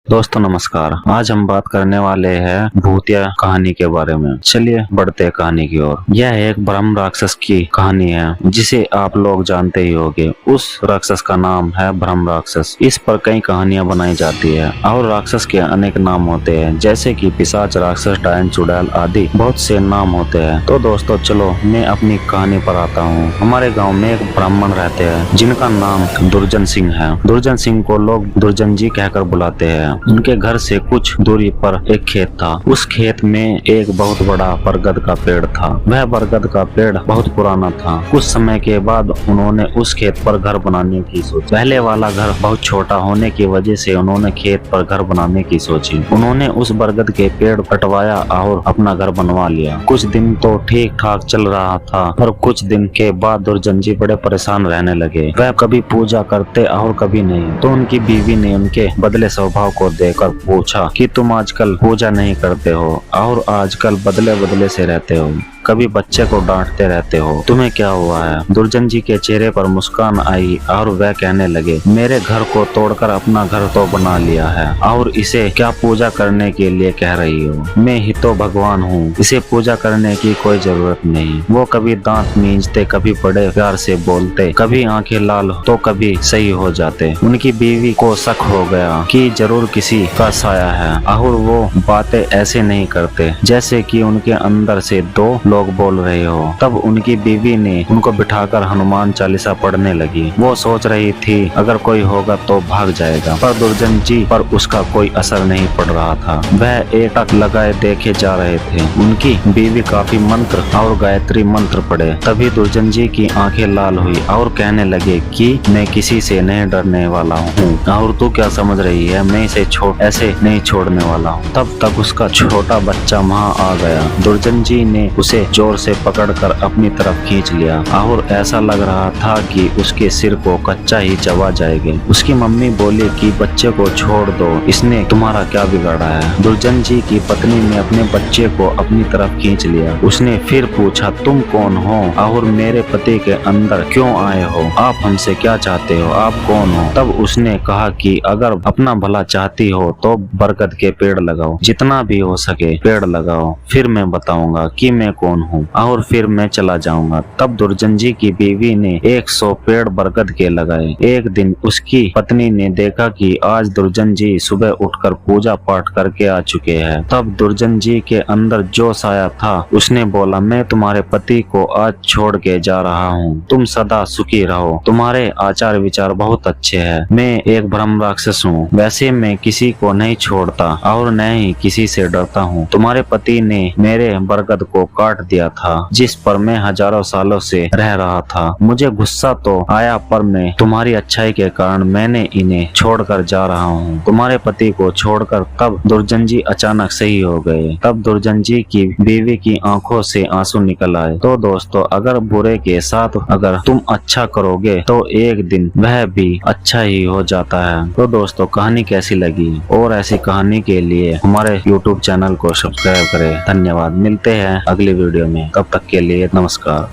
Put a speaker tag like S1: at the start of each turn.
S1: दोस्तों नमस्कार। आज हम बात करने वाले हैं भूतिया कहानी के बारे में। चलिए बढ़ते हैं कहानी की ओर। यह एक ब्रह्म राक्षस की कहानी है जिसे आप लोग जानते ही होंगे। उस राक्षस का नाम है ब्रह्म राक्षस। इस पर कई कहानियां बनाई जाती है और राक्षस के अनेक नाम होते हैं, जैसे कि पिशाच, राक्षस, डायन, चुड़ैल आदि बहुत से नाम होते हैं। तो दोस्तों चलो मैं अपनी कहानी पर आता हूँ। हमारे गाँव में एक ब्राह्मण रहते हैं जिनका नाम दुर्जन सिंह है। दुर्जन सिंह को लोग दुर्जन जी कहकर बुलाते हैं। उनके घर से कुछ दूरी पर एक खेत था। उस खेत में एक बहुत बड़ा बरगद का पेड़ था। वह बरगद का पेड़ बहुत पुराना था। कुछ समय के बाद उन्होंने उस खेत पर घर बनाने की सोची। पहले वाला घर बहुत छोटा होने की वजह से उन्होंने खेत पर घर बनाने की सोची। उन्होंने उस बरगद के पेड़ कटवाया और अपना घर बनवा लिया। कुछ दिन तो ठीक ठाक चल रहा था, पर कुछ दिन के बाद दुर्जन जी बड़े परेशान रहने लगे। वह कभी पूजा करते और कभी नहीं। तो उनकी बीवी ने उनके बदले स्वभाव को देखकर पूछा कि तुम आजकल पूजा नहीं करते हो और आजकल बदले बदले से रहते हो, कभी बच्चे को डांटते रहते हो, तुम्हें क्या हुआ है? दुर्जन जी के चेहरे पर मुस्कान आई और वह कहने लगे, मेरे घर को तोड़कर अपना घर तो बना लिया है और इसे क्या पूजा करने के लिए कह रही हो? मैं ही तो भगवान हूँ, इसे पूजा करने की कोई जरूरत नहीं। वो कभी दांत मींचते, कभी बड़े प्यार से बोलते, कभी आंखें लाल तो कभी सही हो जाते। उनकी बीवी को शक हो गया कि जरूर किसी का साया है और वो बातें ऐसे नहीं करते जैसे कि उनके अंदर से दो लोग बोल रहे हो। तब उनकी बीवी ने उनको बिठाकर हनुमान चालीसा पढ़ने लगी। वो सोच रही थी अगर कोई होगा तो भाग जाएगा, पर दुर्जन जी पर उसका कोई असर नहीं पड़ रहा था। वह एक टक लगाए देखे जा रहे थे। उनकी बीवी काफी मंत्र और गायत्री मंत्र पढ़े। तभी दुर्जन जी की आंखें लाल हुई और कहने लगे कि मैं किसी से नहीं डरने वाला हूँ और तू क्या समझ रही है, मैं इसे ऐसे नहीं छोड़ने वाला हूँ। तब तक उसका छोटा बच्चा वहाँ आ गया। दुर्जन जी ने उसे जोर से पकड़कर अपनी तरफ खींच लिया और ऐसा लग रहा था कि उसके सिर को कच्चा ही चबा जाएगा। उसकी मम्मी बोली कि बच्चे को छोड़ दो, इसने तुम्हारा क्या बिगाड़ा है? दुर्जन जी की पत्नी ने अपने बच्चे को अपनी तरफ खींच लिया। उसने फिर पूछा, तुम कौन हो और मेरे पति के अंदर क्यों आए हो? आप हमसे क्या चाहते हो? आप कौन हो? तब उसने कहा कि अगर अपना भला चाहती हो तो बरगद के पेड़ लगाओ, जितना भी हो सके पेड़ लगाओ, फिर मैं बताऊंगा कि मैं कौन हूँ और फिर मैं चला जाऊंगा। तब दुर्जन जी की बीवी ने 100 पेड़ बरगद के लगाए। एक दिन उसकी पत्नी ने देखा कि आज दुर्जन जी सुबह उठकर पूजा पाठ करके आ चुके हैं। तब दुर्जन जी के अंदर जोश आया था। उसने बोला, मैं तुम्हारे पति को आज छोड़ के जा रहा हूँ, तुम सदा सुखी रहो, तुम्हारे आचार विचार बहुत अच्छे हैं। मैं एक ब्रह्म राक्षस हूँ, वैसे मैं किसी को नहीं छोड़ता और न ही किसी से डरता हूँ। तुम्हारे पति ने मेरे बरगद को काट दिया था जिस पर मैं हजारों सालों से रह रहा था। मुझे गुस्सा तो आया, पर मैं तुम्हारी अच्छाई के कारण मैंने इन्हें छोड़कर जा रहा हूँ, तुम्हारे पति को छोड़कर। तब दुर्जन जी अचानक सही हो गए। तब दुर्जन जी की बीवी की आंखों से आंसू निकल आए। तो दोस्तों अगर बुरे के साथ अगर तुम अच्छा करोगे तो एक दिन वह भी अच्छा ही हो जाता है। तो दोस्तों कहानी कैसी लगी? और ऐसी कहानी के लिए हमारे YouTube चैनल को सब्सक्राइब करें। धन्यवाद। मिलते हैं अगली वीडियो में, तब तक के लिए नमस्कार।